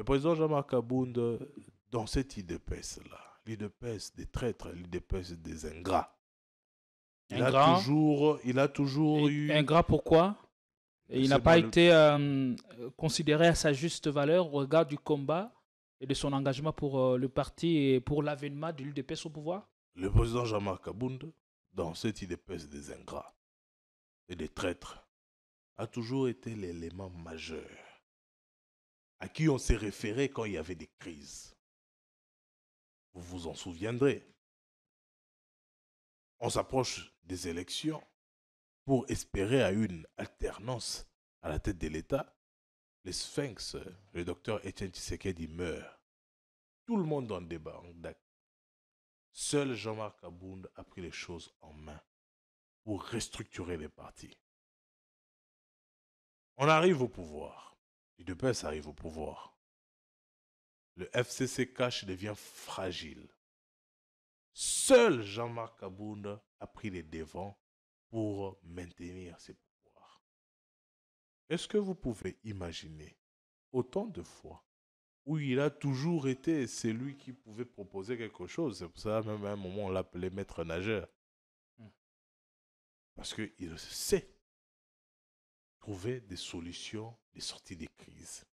Le président Jean-Marc Abounda, dans cette IDPS-là, l'IDPS des traîtres, l'IDPS des ingrats, Ingrat. Il a toujours eu... Ingrat pourquoi? Et il n'a pas été considéré à sa juste valeur au regard du combat et de son engagement pour le parti et pour l'avènement de l'UDPS au pouvoir? Le président Jean-Marc Abounda, dans cette IDPS des ingrats et des traîtres, a toujours été l'élément majeur à qui on s'est référé quand il y avait des crises. Vous vous en souviendrez. On s'approche des élections pour espérer à une alternance à la tête de l'État. Les Sphinx, le docteur Etienne Tshisekedi meurt. Tout le monde en débat. Seul Jean-Marc Abounda a pris les choses en main pour restructurer les partis. On arrive au pouvoir. L'UDPS arrive au pouvoir. Le FCC cash devient fragile. Seul Jean-Marc Abounda a pris les devants pour maintenir ses pouvoirs. Est-ce que vous pouvez imaginer autant de fois où il a toujours été celui qui pouvait proposer quelque chose? C'est pour ça même à un moment on l'appelait maître nageur. Parce qu'il sait trouver des solutions, des sorties des crises.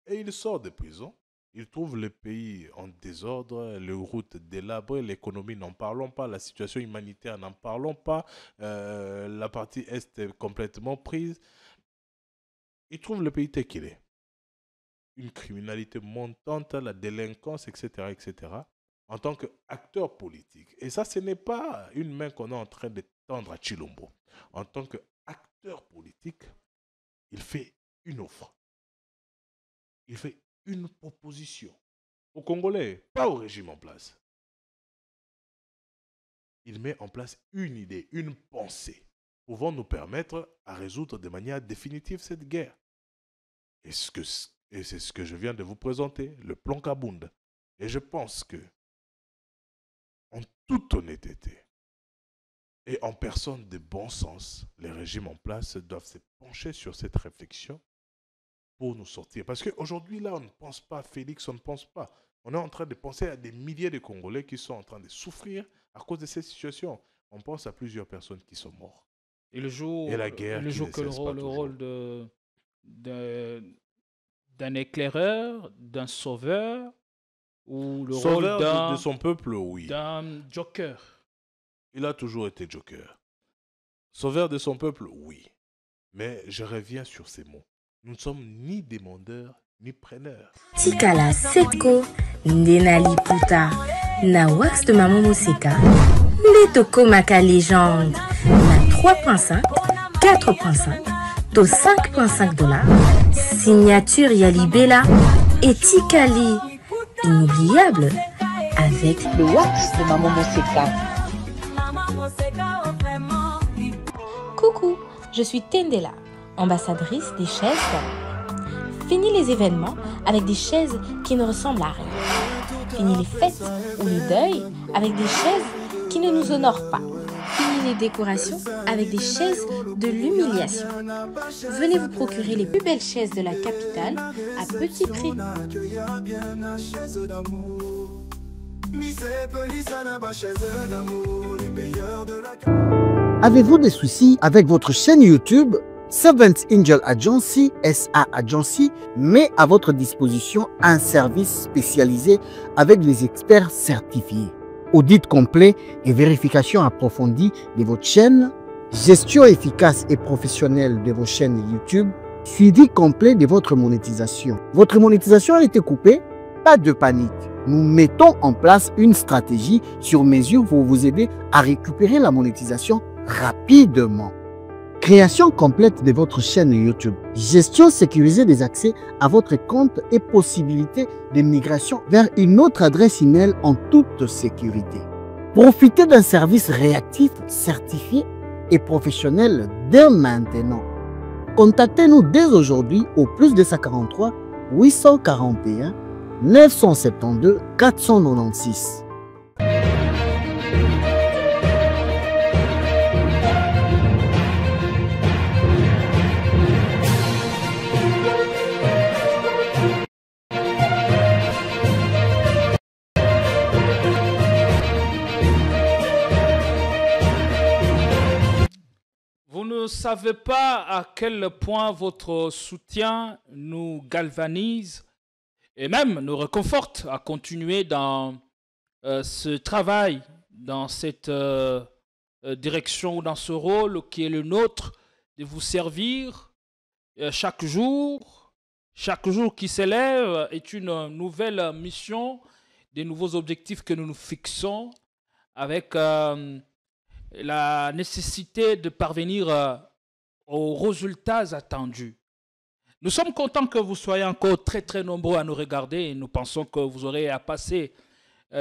Et il sort de prison. Il trouve le pays en désordre, les routes délabrées, l'économie, n'en parlons pas, la situation humanitaire, n'en parlons pas, la partie Est est complètement prise. Il trouve le pays tel qu'il est. Une criminalité montante, la délinquance, etc., etc., en tant qu'acteur politique. Et ça, ce n'est pas une main qu'on est en train de tendre à Chilombo. En tant qu'acteur politique, il fait une offre. Il fait une proposition aux Congolais, pas au régime en place. Il met en place une idée, une pensée, pouvant nous permettre à résoudre de manière définitive cette guerre. Et c'est ce que je viens de vous présenter, le plan Kabounda. Et je pense que, en toute honnêteté, et en personne de bon sens, les régimes en place doivent se pencher sur cette réflexion pour nous sortir. Parce qu'aujourd'hui, là, on ne pense pas à Félix, on ne pense pas. On est en train de penser à des milliers de Congolais qui sont en train de souffrir à cause de cette situation. On pense à plusieurs personnes qui sont mortes. Et le jour, et la guerre le jour que le rôle d'un éclaireur, d'un sauveur, ou le sauveur rôle de son peuple, oui. D'un joker. Il a toujours été joker. Sauveur de son peuple, oui. Mais je reviens sur ces mots. Nous ne sommes ni demandeurs, ni preneurs. Tikala Seko, Ndenali Puta, na wax de Maman Moseka, Netoko Maka légende, na 3.5, 4.5, to 5.5 $, signature Yalibela et Tikali, inoubliable, avec le wax de Maman Moseka. Coucou, je suis Tendela, ambassadrice des chaises. Fini les événements avec des chaises qui ne ressemblent à rien. Fini les fêtes ou le deuil avec des chaises qui ne nous honorent pas. Fini les décorations avec des chaises de l'humiliation. Venez vous procurer les plus belles chaises de la capitale à petit prix. Avez-vous des soucis avec votre chaîne YouTube? Seventh Angel Agency, SA Agency, met à votre disposition un service spécialisé avec des experts certifiés. Audit complet et vérification approfondie de votre chaîne, gestion efficace et professionnelle de vos chaînes YouTube, suivi complet de votre monétisation. Votre monétisation a été coupée? Pas de panique. Nous mettons en place une stratégie sur mesure pour vous aider à récupérer la monétisation rapidement. Création complète de votre chaîne YouTube, gestion sécurisée des accès à votre compte et possibilité de migration vers une autre adresse email en toute sécurité. Profitez d'un service réactif, certifié et professionnel dès maintenant. Contactez-nous dès aujourd'hui au +243 841 972 496. ne savez pas à quel point votre soutien nous galvanise et même nous réconforte à continuer dans ce travail, dans cette direction, dans ce rôle qui est le nôtre, de vous servir chaque jour qui s'élève est une nouvelle mission, des nouveaux objectifs que nous nous fixons avec la nécessité de parvenir aux résultats attendus. Nous sommes contents que vous soyez encore très très nombreux à nous regarder et nous pensons que vous aurez à passer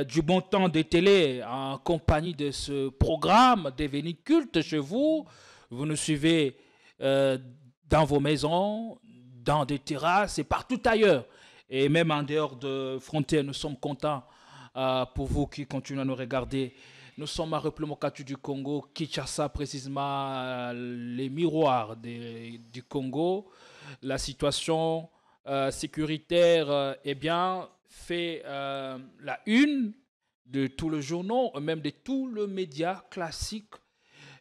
du bon temps de télé en compagnie de ce programme devenu culte chez vous. Vous nous suivez dans vos maisons, dans des terrasses et partout ailleurs. Et même en dehors de frontières, nous sommes contents pour vous qui continuez à nous regarder. Nous sommes à Replemokatu du Congo, Kinshasa précisément, les miroirs du Congo. La situation sécuritaire fait la une de tous les journaux, même de tous les médias classiques.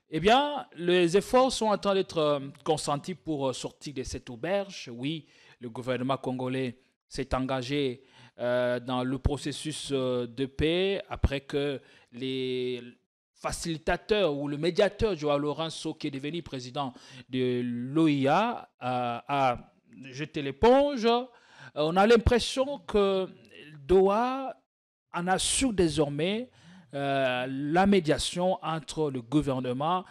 Les efforts sont en train d'être consentis pour sortir de cette auberge. Oui, le gouvernement congolais s'est engagé dans le processus de paix après que les facilitateurs ou le médiateur Joao Lourenço, qui est devenu président de l'OIA, a jeté l'éponge. On a l'impression que Doha en assure désormais la médiation entre le gouvernement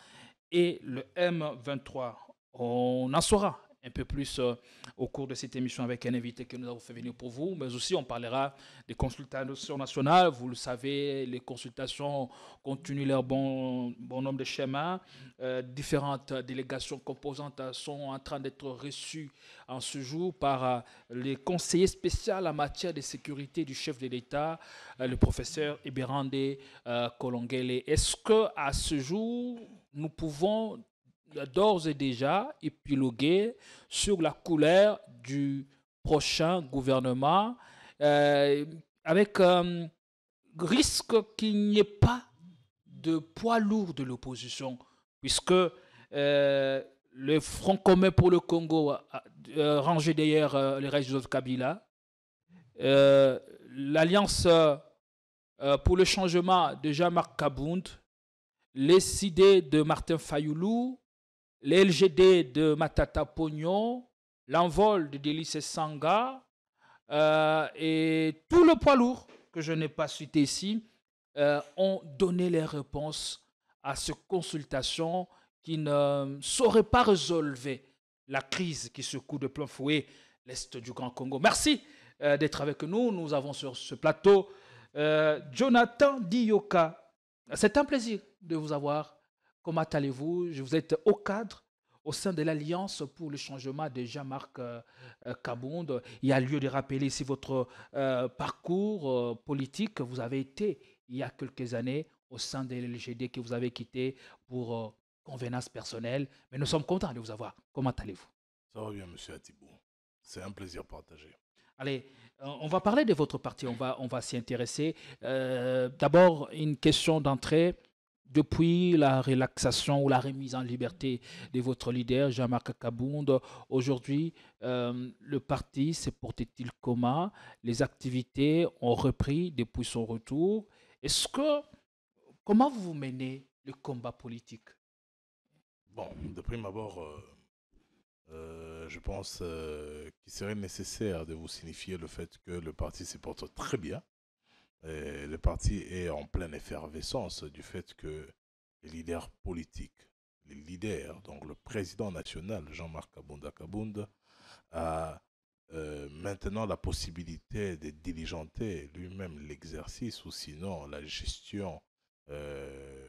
et le M23. On en saura un peu plus au cours de cette émission avec un invité que nous avons fait venir pour vous, mais aussi on parlera des consultations nationales. Vous le savez, les consultations continuent leur bon nombre de schémas. Différentes délégations composantes sont en train d'être reçues en ce jour par les conseillers spéciaux en matière de sécurité du chef de l'État, le professeur Eberande Kolongele. Est-ce qu'à ce jour, nous pouvons d'ores et déjà épiloguer sur la couleur du prochain gouvernement avec risque qu'il n'y ait pas de poids lourd de l'opposition, puisque le Front commun pour le Congo rangé derrière les restes de Kabila, l'Alliance pour le changement de Jean-Marc Kabound, les idées de Martin Fayoulou, les LGD de Matata Pognon, l'envol de Délice Sanga et tout le poids lourd que je n'ai pas cité ici ont donné les réponses à ces consultations qui ne sauraient pas résolver la crise qui secoue de plein fouet l'Est du Grand Congo. Merci d'être avec nous. Nous avons sur ce plateau Jonathan Dioka. C'est un plaisir de vous avoir. Comment allez-vous? Vous êtes au cadre au sein de l'Alliance pour le changement de Jean-Marc Kabound. Il y a lieu de rappeler ici votre parcours politique. Vous avez été, il y a quelques années, au sein de l'LGD que vous avez quitté pour convenance personnelle. Mais nous sommes contents de vous avoir. Comment allez-vous? Ça va bien, M. Atibou. C'est un plaisir partagé. Allez, on va parler de votre parti. On va s'y intéresser. D'abord, une question d'entrée. Depuis la relaxation ou la remise en liberté de votre leader, Jean-Marc Kabound, aujourd'hui, le parti se porte-t-il comment? Les activités ont repris depuis son retour. Comment vous menez le combat politique? Bon, de prime abord, je pense qu'il serait nécessaire de vous signifier le fait que le parti se porte très bien. Et le parti est en pleine effervescence du fait que les leaders politiques, donc le président national Jean-Marc Kabound a maintenant la possibilité de diligenter lui-même l'exercice ou sinon la gestion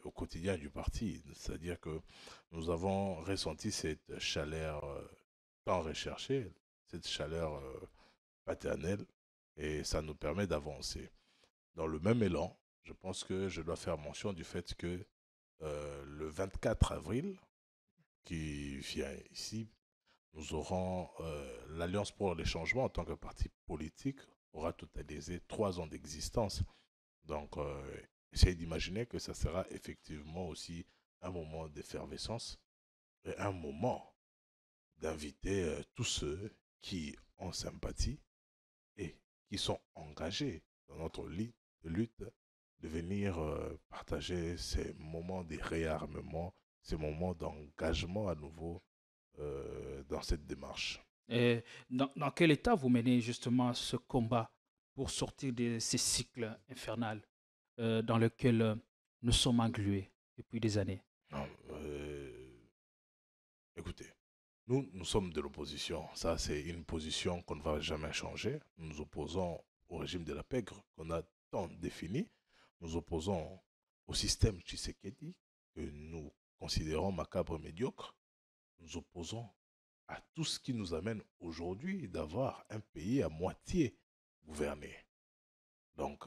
au quotidien du parti. C'est-à-dire que nous avons ressenti cette chaleur tant recherchée, cette chaleur paternelle, et ça nous permet d'avancer. Dans le même élan, je pense que je dois faire mention du fait que le 24 avril, qui vient ici, nous aurons l'Alliance pour les changements en tant que parti politique aura totalisé 3 ans d'existence. Donc, essayez d'imaginer que ça sera effectivement aussi un moment d'effervescence. est un moment d'inviter tous ceux qui ont sympathie et qui sont engagés dans notre lutte de venir partager ces moments de réarmement, ces moments d'engagement à nouveau dans cette démarche. Et dans quel état vous menez justement ce combat pour sortir de ces cycles infernaux dans lesquels nous sommes englués depuis des années? Non, écoutez, nous sommes de l'opposition. Ça, c'est une position qu'on ne va jamais changer. Nous nous opposons au régime de la pègre qu'on a tant défini. Nous nous opposons au système Tshisekedi que nous considérons macabre et médiocre. Nous nous opposons à tout ce qui nous amène aujourd'hui d'avoir un pays à moitié gouverné. Donc,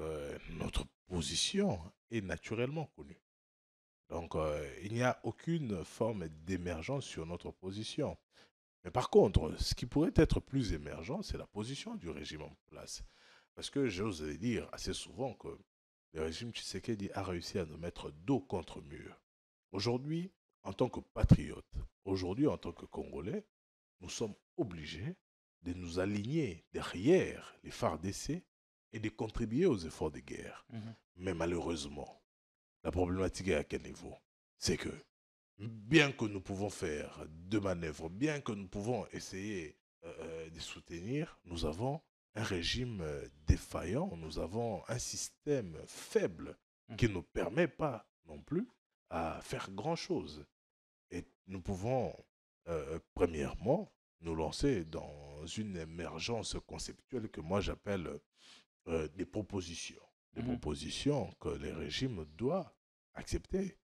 notre position est naturellement connue. Donc, il n'y a aucune forme d'émergence sur notre position. Mais par contre, ce qui pourrait être plus émergent, c'est la position du régime en place. Parce que j'ose dire assez souvent que le régime Tshisekedi a réussi à nous mettre dos contre mur. Aujourd'hui, en tant que patriotes, aujourd'hui en tant que Congolais, nous sommes obligés de nous aligner derrière les FARDC et de contribuer aux efforts de guerre. Mais malheureusement, la problématique est à quel niveau? C'est que, bien que nous pouvons faire deux manœuvres, bien que nous pouvons essayer de soutenir, nous avons un régime défaillant, nous avons un système faible qui ne nous permet pas non plus à faire grand-chose. Et nous pouvons, premièrement, nous lancer dans une émergence conceptuelle que moi j'appelle des propositions. Des propositions que les régimes doivent accepter.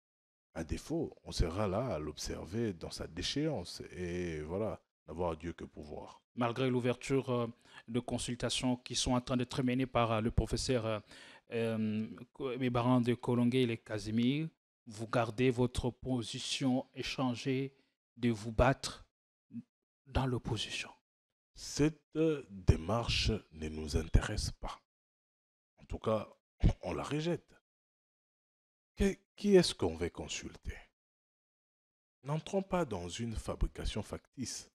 À défaut, on sera là à l'observer dans sa déchéance et voilà, n'avoir Dieu que pouvoir. Malgré l'ouverture de consultations qui sont en train d'être menées par le professeur Mébaran de Kolongué et les Casimir, vous gardez votre position échangée de vous battre dans l'opposition. Cette démarche ne nous intéresse pas. En tout cas, on la rejette. Qui est-ce qu'on veut consulter? N'entrons pas dans une fabrication factice.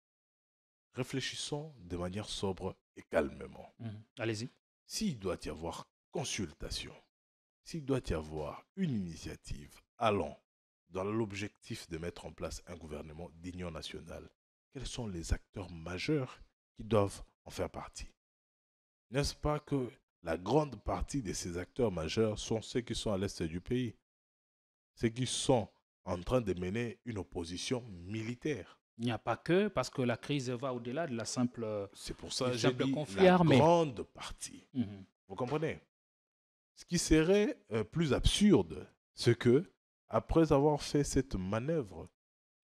Réfléchissons de manière sobre et calmement. Allez-y. S'il doit y avoir consultation, s'il doit y avoir une initiative allant dans l'objectif de mettre en place un gouvernement d'union nationale, quels sont les acteurs majeurs qui doivent en faire partie? N'est-ce pas que la grande partie de ces acteurs majeurs sont ceux qui sont à l'est du pays? Ceux qui sont en train de mener une opposition militaire. Il n'y a pas que, parce que la crise va au-delà de la simple C'est pour ça que j'ai dit conflit la armé. grande partie. Vous comprenez? Ce qui serait plus absurde, c'est que, après avoir fait cette manœuvre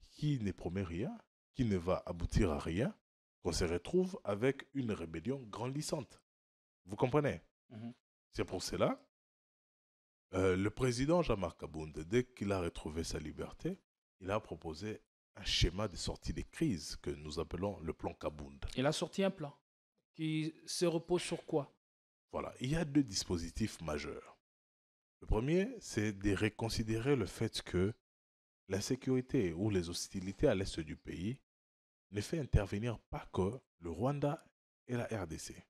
qui ne promet rien, qui ne va aboutir à rien, qu'on se retrouve avec une rébellion grandissante. Vous comprenez? C'est pour cela le président Jean-Marc Kabound, dès qu'il a retrouvé sa liberté, il a proposé un schéma de sortie des crises que nous appelons le plan Kabound. Il a sorti un plan qui se repose sur quoi? Voilà, il y a deux dispositifs majeurs. Le premier, c'est de reconsidérer le fait que l'insécurité ou les hostilités à l'est du pays ne fait intervenir pas que le Rwanda et la RDC.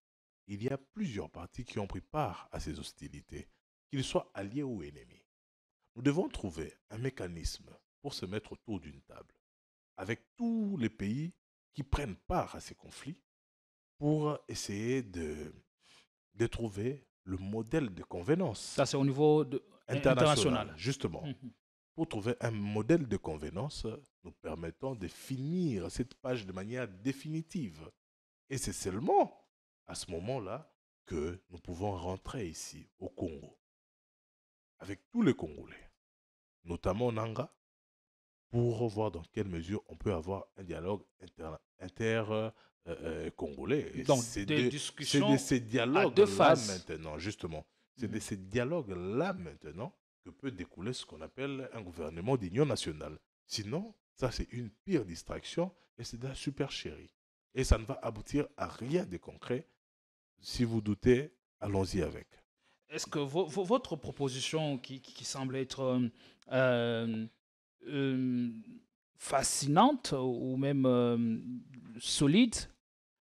Il y a plusieurs parties qui ont pris part à ces hostilités, qu'ils soient alliés ou ennemis. Nous devons trouver un mécanisme pour se mettre autour d'une table, avec tous les pays qui prennent part à ces conflits, pour essayer de trouver le modèle de convenance. Ça, c'est au niveau international. Justement. Pour trouver un modèle de convenance nous permettant de finir cette page de manière définitive. Et c'est seulement à ce moment-là que nous pouvons rentrer ici, au Congo, avec tous les Congolais, notamment Nanga, pour voir dans quelle mesure on peut avoir un dialogue inter-congolais. Donc, des discussions c'est de ces dialogues-là maintenant, justement. C'est de ces dialogues-là maintenant que peut découler ce qu'on appelle un gouvernement d'union nationale. Sinon, ça c'est une pire distraction et c'est de la supercherie. Et ça ne va aboutir à rien de concret. Si vous doutez, allons-y avec. Est-ce que votre proposition qui semble être fascinante ou même solide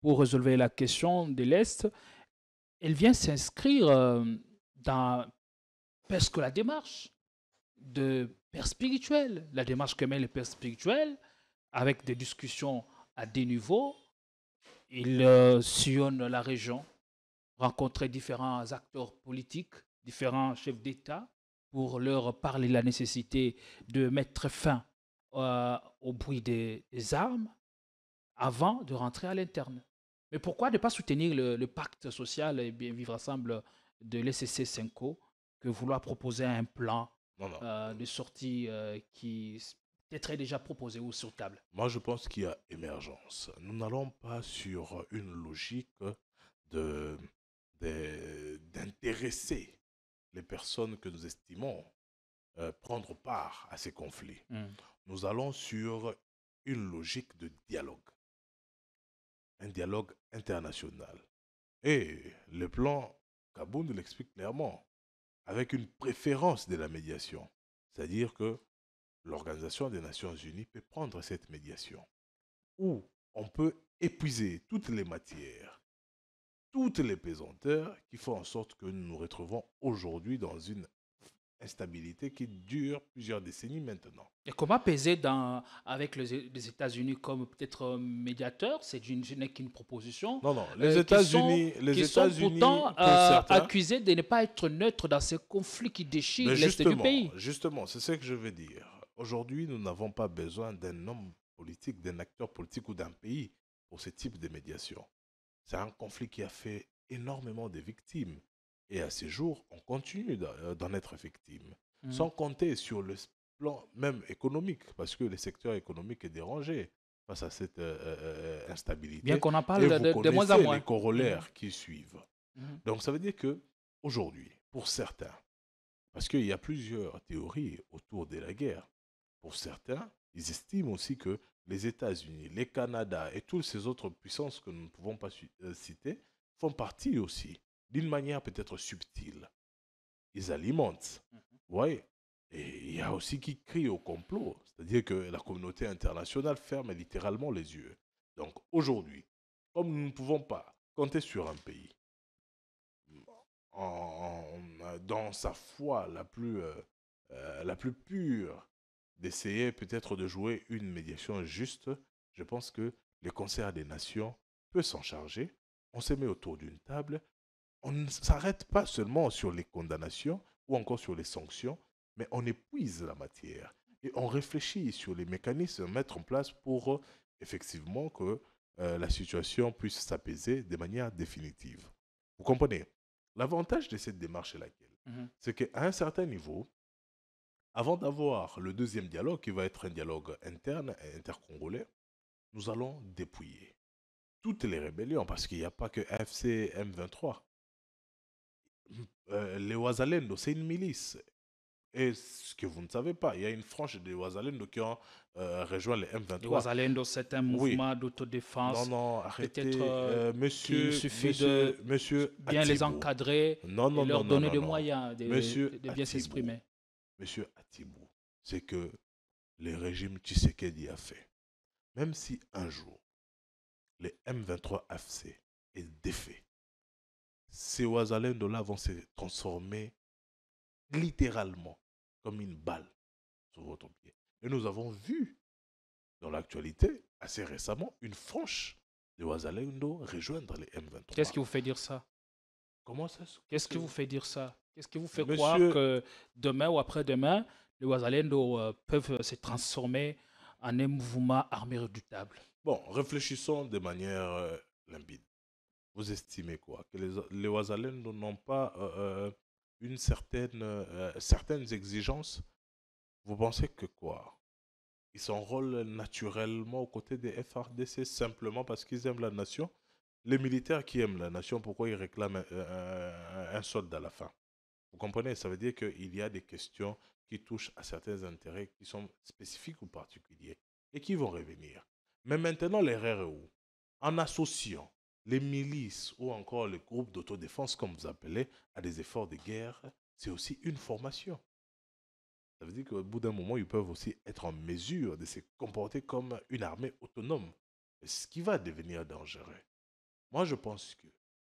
pour résolver la question de l'Est, elle vient s'inscrire dans presque la démarche de père spirituel, la démarche que mène le père spirituel, avec des discussions à des niveaux. Il sillonne la région, rencontrer différents acteurs politiques, différents chefs d'État, pour leur parler de la nécessité de mettre fin au bruit des armes avant de rentrer à l'interne. Mais pourquoi ne pas soutenir le pacte social et bien vivre ensemble de l'SCC 5O que vouloir proposer un plan Non, non. de sortie qui peut-être est déjà proposé ou sur table? Moi, je pense qu'il y a émergence. Nous n'allons pas sur une logique de, d'intéresser les personnes que nous estimons prendre part à ces conflits. Nous allons sur une logique de dialogue, un dialogue international. Et le plan Kabound l'explique clairement, avec une préférence de la médiation. C'est-à-dire que l'Organisation des Nations Unies peut prendre cette médiation, où on peut épuiser toutes les matières, toutes les pesanteurs qui font en sorte que nous nous retrouvons aujourd'hui dans une instabilité qui dure plusieurs décennies maintenant. Et comment peser avec les États-Unis comme peut-être médiateur? Ce n'est qu'une proposition. Non, non, les États-Unis, qui sont pourtant accusés de ne pas être neutres dans ces conflits qui déchirent l'Est du pays. Justement, c'est ce que je veux dire. Aujourd'hui, nous n'avons pas besoin d'un homme politique, d'un acteur politique ou d'un pays pour ce type de médiation. C'est un conflit qui a fait énormément de victimes. Et à ces jours, on continue d'en être victime. Sans compter sur le plan même économique, parce que le secteur économique est dérangé face à cette instabilité. Bien qu'on en parle de moins en moins. Les corollaires qui suivent. Donc ça veut dire que aujourd'hui, pour certains, parce qu'il y a plusieurs théories autour de la guerre, pour certains, ils estiment aussi que les États-Unis, les Canada et toutes ces autres puissances que nous ne pouvons pas citer font partie aussi, d'une manière peut-être subtile. Ils alimentent. Oui. Et il y a aussi qui crient au complot. C'est-à-dire que la communauté internationale ferme littéralement les yeux. Donc aujourd'hui, comme nous ne pouvons pas compter sur un pays dans sa foi la plus pure, d'essayer peut-être de jouer une médiation juste, je pense que le Concert des Nations peut s'en charger. On se met autour d'une table. On ne s'arrête pas seulement sur les condamnations ou encore sur les sanctions, mais on épuise la matière et on réfléchit sur les mécanismes à mettre en place pour effectivement que la situation puisse s'apaiser de manière définitive. Vous comprenez? L'avantage de cette démarche est laquelle? C'est qu'à un certain niveau, avant d'avoir le deuxième dialogue, qui va être un dialogue interne et intercongolais, nous allons dépouiller toutes les rébellions, parce qu'il n'y a pas que AFC M23. Les Ouazalendo, c'est une milice. Et ce que vous ne savez pas, il y a une frange des Ouazalendo qui ont rejoint les M23. Les Ouazalendo, c'est un mouvement d'autodéfense. Non, non, arrêtez. Peut-être monsieur, qu'il suffit de bien Atibou. Les encadrer et leur donner des moyens de bien s'exprimer. Monsieur Atibou, c'est que le régime Tshisekedi a fait. Même si un jour, les M23 AFC est défait, ces Ouazalendo-là vont se transformer littéralement comme une balle sur votre pied. Et nous avons vu dans l'actualité, assez récemment, une frange de Ouazalendo rejoindre les M23. Qu'est-ce qui vous fait dire ça? Comment ça? Qu'est-ce qui vous fait dire ça? Qu'est-ce qui vous fait croire que demain ou après-demain, les Ouazalendo peuvent se transformer en un mouvement armé redoutable? Bon, réfléchissons de manière limpide. Vous estimez quoi? Que les Ouazalendo n'ont pas certaines exigences? Vous pensez que quoi? Ils s'enrôlent naturellement aux côtés des FARDC simplement parce qu'ils aiment la nation? Les militaires qui aiment la nation, pourquoi ils réclament un soldat à la fin? Vous comprenez? Ça veut dire qu'il y a des questions qui touchent à certains intérêts qui sont spécifiques ou particuliers et qui vont revenir. Mais maintenant, l'erreur est où? En associant les milices ou encore les groupes d'autodéfense, comme vous appelez, à des efforts de guerre, c'est aussi une formation. Ça veut dire qu'au bout d'un moment, ils peuvent aussi être en mesure de se comporter comme une armée autonome. Ce qui va devenir dangereux. Moi, je pense que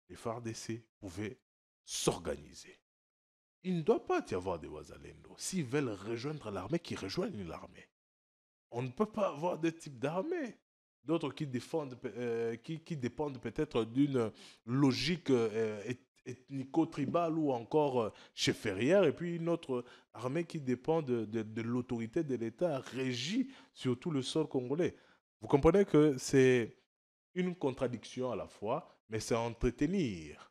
les FARDC pouvaient s'organiser. Il ne doit pas y avoir des Wazalendo. S'ils veulent rejoindre l'armée, qu'ils rejoignent l'armée. On ne peut pas avoir deux types d'armées. D'autres qui dépendent peut-être d'une logique ethnico-tribale ou encore chefférière, et puis une autre armée qui dépend de l'autorité de l'État régie sur tout le sol congolais. Vous comprenez que c'est une contradiction à la fois, mais c'est entretenir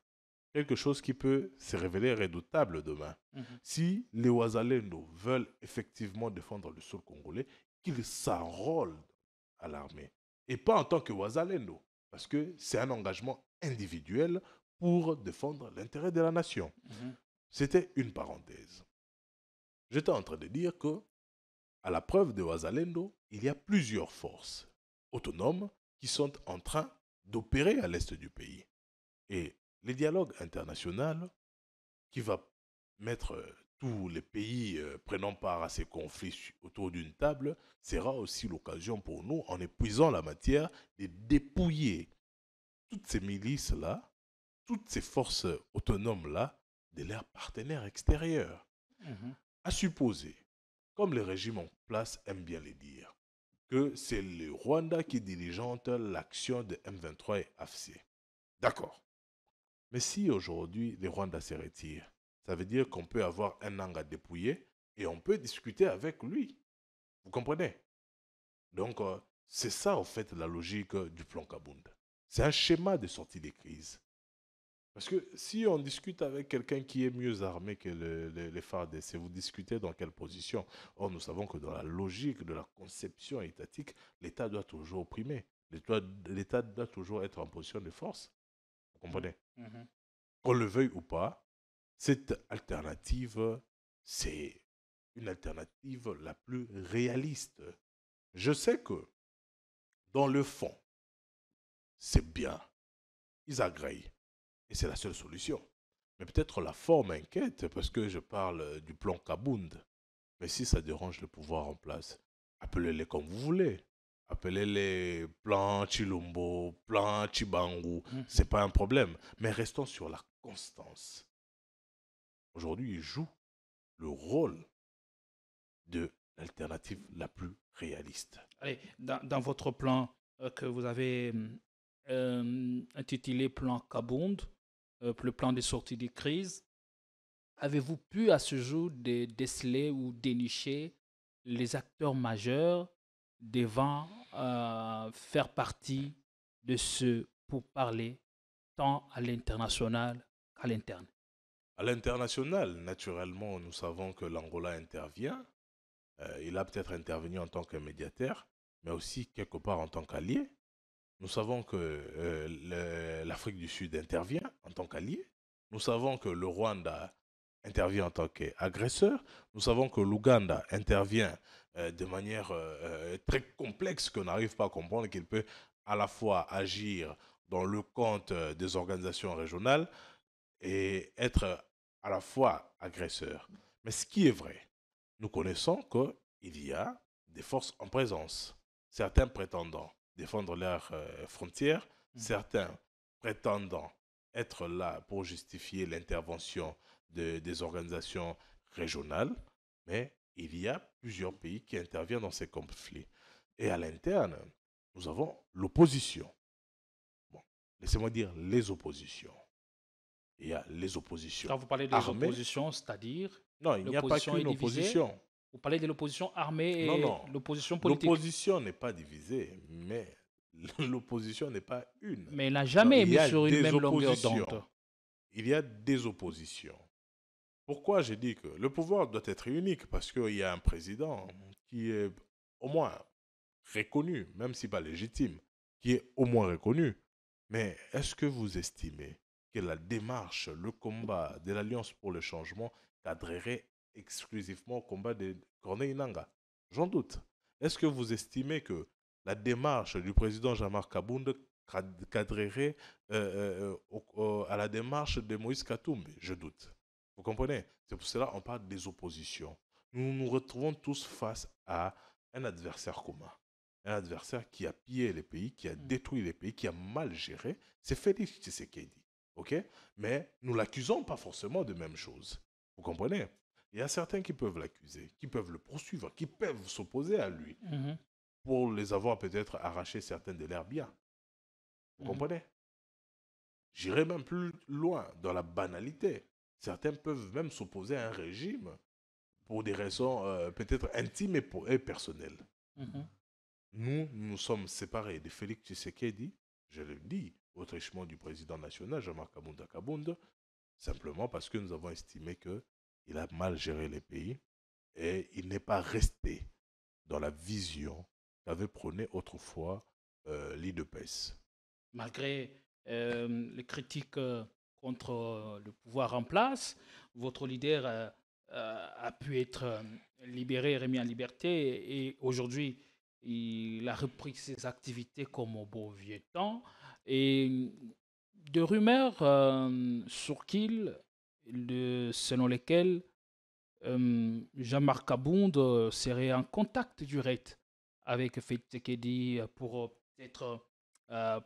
quelque chose qui peut se révéler redoutable demain. Si les Ouazalendo veulent effectivement défendre le sol congolais, qu'ils s'enrôlent à l'armée. Et pas en tant que Ouazalendo, parce que c'est un engagement individuel pour défendre l'intérêt de la nation. C'était une parenthèse. J'étais en train de dire que, à la preuve de Ouazalendo, il y a plusieurs forces autonomes qui sont en train d'opérer à l'est du pays. Et le dialogue international qui va mettre tous les pays prenant part à ces conflits autour d'une table sera aussi l'occasion pour nous, en épuisant la matière, de dépouiller toutes ces milices-là, toutes ces forces autonomes-là, de leurs partenaires extérieurs. À supposer, comme le régime en place aime bien le dire, que c'est le Rwanda qui diligente l'action de M23 et AFC. D'accord. Mais si aujourd'hui les Rwandais se retirent, ça veut dire qu'on peut avoir un Nanga dépouillé et on peut discuter avec lui. Vous comprenez? Donc, c'est ça, en fait, la logique du plan Kabund. C'est un schéma de sortie des crises. Parce que si on discute avec quelqu'un qui est mieux armé que les FARDC, vous discutez dans quelle position? Or, nous savons que dans la logique de la conception étatique, l'État doit toujours opprimer. L'État doit toujours être en position de force. Vous comprenez? Qu'on le veuille ou pas, cette alternative, c'est une alternative la plus réaliste. Je sais que, dans le fond, c'est bien. Ils agréent. Et c'est la seule solution. Mais peut-être la forme inquiète, parce que je parle du plan Kabund. Mais si ça dérange le pouvoir en place, appelez-les comme vous voulez. Appelez-les plan Chilombo, plan Chibangu. C'est pas un problème. Mais restons sur la constance. Aujourd'hui, ils jouent le rôle de l'alternative la plus réaliste. Allez, dans votre plan que vous avez intitulé plan Kabund, le plan de sortie des crises, avez-vous pu à ce jour déceler ou dénicher les acteurs majeurs devant faire partie de ce pourparler tant à l'international qu'à l'interne? À l'international, naturellement, nous savons que l'Angola intervient. Il a peut-être intervenu en tant que médiateur, mais aussi quelque part en tant qu'allié. Nous savons que l'Afrique du Sud intervient en tant qu'allié. Nous savons que le Rwanda intervient en tant qu'agresseur. Nous savons que l'Ouganda intervient de manière très complexe qu'on n'arrive pas à comprendre, qu'il peut à la fois agir dans le compte des organisations régionales et être à la fois agresseur. Mais ce qui est vrai, nous connaissons qu'il y a des forces en présence. Certains prétendant défendre leurs frontières, certains prétendant être là pour justifier l'intervention des organisations régionales, mais il y a plusieurs pays qui interviennent dans ces conflits. Et à l'interne, nous avons l'opposition. Bon, laissez-moi dire les oppositions. Il y a les oppositions. Quand vous parlez des armées, oppositions, c'est-à-dire non, il n'y a pas qu'une opposition. Vous parlez de l'opposition armée et l'opposition politique. L'opposition n'est pas divisée, mais l'opposition n'est pas une. Mais il n'a jamais mis sur une même longueur d'onde. Il y a des oppositions. Pourquoi j'ai dit que le pouvoir doit être unique? Parce qu'il y a un président qui est au moins reconnu, même si pas légitime, qui est au moins reconnu. Mais est-ce que vous estimez que la démarche, le combat de l'Alliance pour le changement cadrerait exclusivement au combat de Corneille Nangaa? J'en doute. Est-ce que vous estimez que la démarche du président Jean-Marc Kabund cadrerait à la démarche de Moïse Katumbi? Je doute. Vous comprenez? C'est pour cela qu'on parle des oppositions. nous nous retrouvons tous face à un adversaire commun. Un adversaire qui a pillé les pays, qui a détruit les pays, qui a mal géré. C'est Félix Tshisekedi. OK? Mais nous ne l'accusons pas forcément de même chose. Vous comprenez? Il y a certains qui peuvent l'accuser, qui peuvent le poursuivre, qui peuvent s'opposer à lui pour les avoir peut-être arraché certains de leurs biens. Vous comprenez? J'irai même plus loin dans la banalité. Certains peuvent même s'opposer à un régime pour des raisons peut-être intimes et personnelles. Nous nous sommes séparés de Félix Tshisekedi, je le dis, au truchement du président national, Jean-Marc Kabunda Kabunda, simplement parce que nous avons estimé qu'il a mal géré les pays et il n'est pas resté dans la vision qu'avait prônée autrefois l'IDPS. Malgré les critiques contre le pouvoir en place, votre leader a pu être libéré, remis en liberté, et aujourd'hui, il a repris ses activités comme au beau vieux temps. Et de rumeurs surquillent selon lesquelles Jean-Marc Kabunda serait en contact direct avec Félix Tshisekedi pour peut-être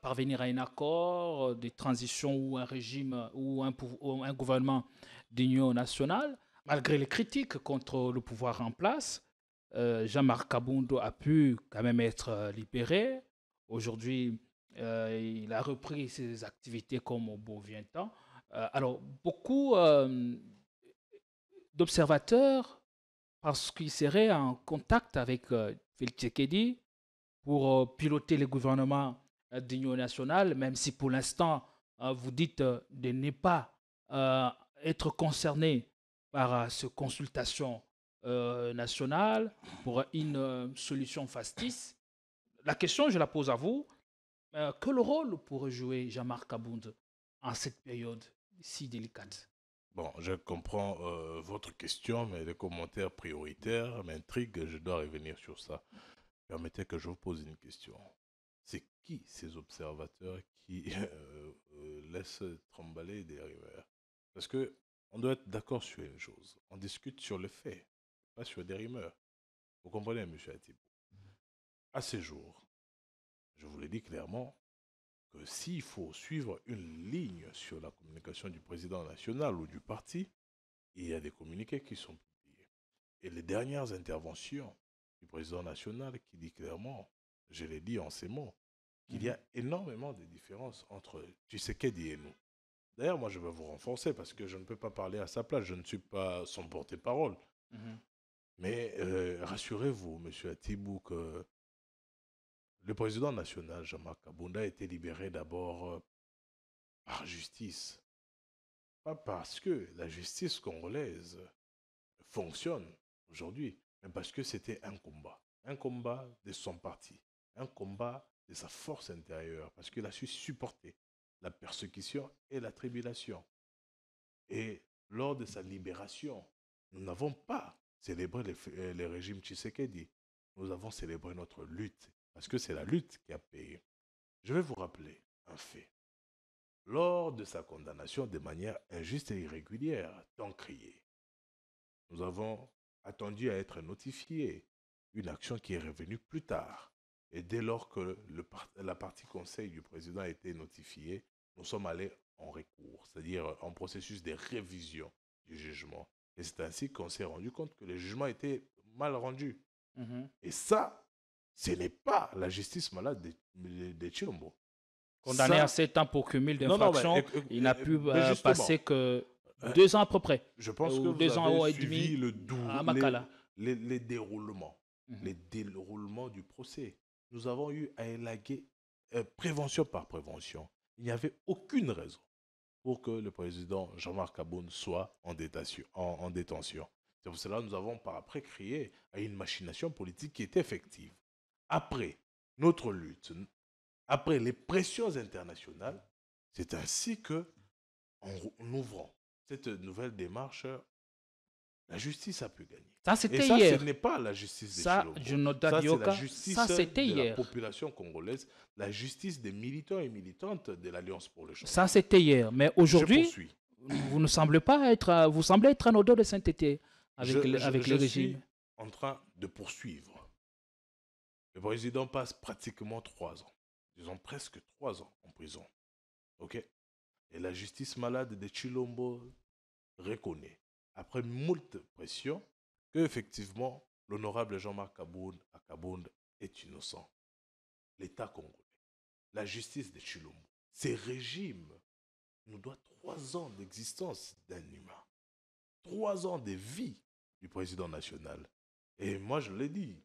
parvenir à un accord de transition ou un régime ou un gouvernement d'union nationale. Malgré les critiques contre le pouvoir en place, Jean-Marc Kabunda a pu quand même être libéré. Aujourd'hui, il a repris ses activités comme au beau vieux temps. Alors, beaucoup d'observateurs, parce qu'il serait en contact avec Félix Tshisekedi pour piloter le gouvernement d'union nationale, même si pour l'instant, vous dites de ne pas être concerné par ces consultations nationales pour une solution factice. La question, je la pose à vous. Quel rôle pourrait jouer Jean-Marc Kabunda en cette période si délicate? Bon, je comprends votre question, mais les commentaires prioritaires m'intriguent, je dois revenir sur ça. Permettez que je vous pose une question. C'est qui ces observateurs qui laissent trembler des rumeurs? Parce qu'on doit être d'accord sur une chose. On discute sur le fait, pas sur des rumeurs. Vous comprenez, M. Atibou? À ce jour, je vous l'ai dit clairement, que s'il faut suivre une ligne sur la communication du président national ou du parti, il y a des communiqués qui sont publiés. Et les dernières interventions du président national qui dit clairement, je l'ai dit en ces mots, qu'il y a énormément de différences entre Tshisekedi et nous. D'ailleurs, moi, je vais vous renforcer parce que je ne peux pas parler à sa place, je ne suis pas son porte-parole. Mais rassurez-vous, M. Atibou, que le président national, Jean-Marc Kabunda, a été libéré d'abord par justice. Pas parce que la justice congolaise fonctionne aujourd'hui, mais parce que c'était un combat de son parti, un combat de sa force intérieure, parce qu'il a su supporter la persécution et la tribulation. Et lors de sa libération, nous n'avons pas célébré le régime Tshisekedi. Nous avons célébré notre lutte, parce que c'est la lutte qui a payé. Je vais vous rappeler un fait. Lors de sa condamnation de manière injuste et irrégulière, tant criée, nous avons attendu à être notifiés, une action qui est revenue plus tard. Et dès lors que la partie conseil du président a été notifiée, nous sommes allés en recours, c'est-à-dire en processus de révision du jugement. Et c'est ainsi qu'on s'est rendu compte que le jugement était mal rendu. Et ça, ce n'est pas la justice malade de Chilombo. Condamné à 7 ans pour cumul d'infractions, il n'a pu passer que 2 ans à peu près. Je pense que vous avez suivi les déroulements. Les déroulements du procès. Nous avons eu à élaguer prévention par prévention. Il n'y avait aucune raison pour que le président Jean-Marc Kabunda soit en détention. C'est pour cela que nous avons par après crié à une machination politique qui était effective. Après notre lutte, après les pressions internationales, c'est ainsi que, en ouvrant cette nouvelle démarche, la justice a pu gagner. Ça, c'était hier. Ce n'est pas la justice de ça, Chilombo. Ça, c'est la justice c'était de hier. La population congolaise, la justice des militants et militantes de l'Alliance pour le changement. Ça, c'était hier. Mais aujourd'hui, vous semblez être en odeur de sainteté avec je le suis régime. en train de poursuivre. Le président passe pratiquement 3 ans, disons presque 3 ans en prison. Ok? Et la justice malade de Chilombo reconnaît, après moult pression, qu'effectivement, l'honorable Jean-Marc Akabound est innocent. L'État congolais, la justice de Chilombo, ces régimes nous doivent 3 ans d'existence d'un humain, 3 ans de vie du président national. Et moi, je l'ai dit,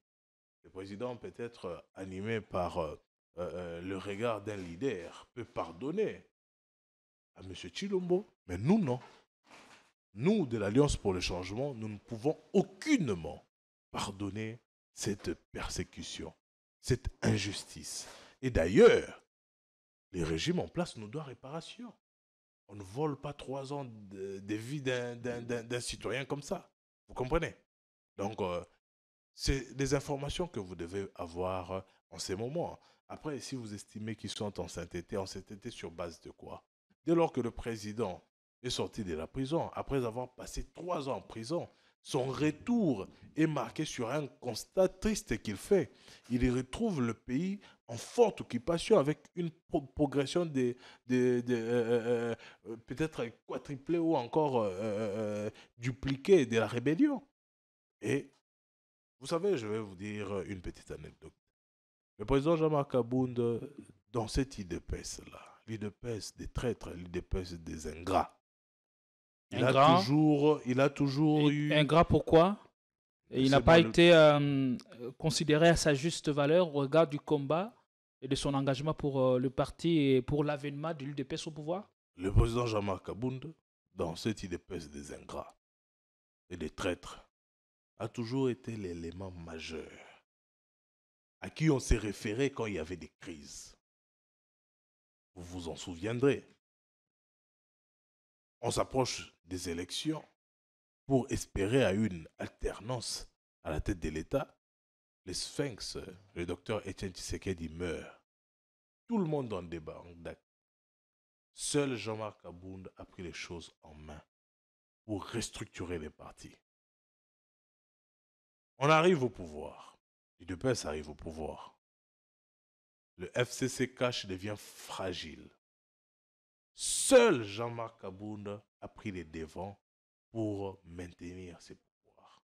le président peut être animé par le regard d'un leader, peut pardonner à M. Chilombo, mais nous, non. Nous, de l'Alliance pour le changement, nous ne pouvons aucunement pardonner cette persécution, cette injustice. Et d'ailleurs, les régimes en place nous doivent réparation. On ne vole pas 3 ans de vie d'un citoyen comme ça. Vous comprenez? Donc, c'est des informations que vous devez avoir en ces moments. Après, si vous estimez qu'ils sont en sainteté sur base de quoi? Dès lors que le président est sorti de la prison, après avoir passé 3 ans en prison, son retour est marqué sur un constat triste qu'il fait. Il retrouve le pays en forte occupation avec une progression peut-être quadruplée ou encore dupliquée de la rébellion. Et vous savez, je vais vous dire une petite anecdote. Le président Jean-Marc Abound, dans cette IDPS-là, l'IDPS des traîtres, l'IDPS des ingrats, il a toujours eu... Ingrat pourquoi? Il n'a pas été considéré à sa juste valeur au regard du combat et de son engagement pour le parti et pour l'avènement de l'UDPS au pouvoir? Le président Jean-Marc Abound, dans cette IDPS des ingrats et des traîtres, a toujours été l'élément majeur à qui on s'est référé quand il y avait des crises. Vous vous en souviendrez. On s'approche des élections pour espérer à une alternance à la tête de l'État. Le Sphinx, le docteur Etienne Tshisekedi meurt. Tout le monde en débat. Seul Jean-Marc Abound a pris les choses en main pour restructurer les partis. On arrive au pouvoir. L'UDPS arrive au pouvoir. Le FCC cash devient fragile. Seul Jean-Marc Abound a pris les devants pour maintenir ses pouvoirs.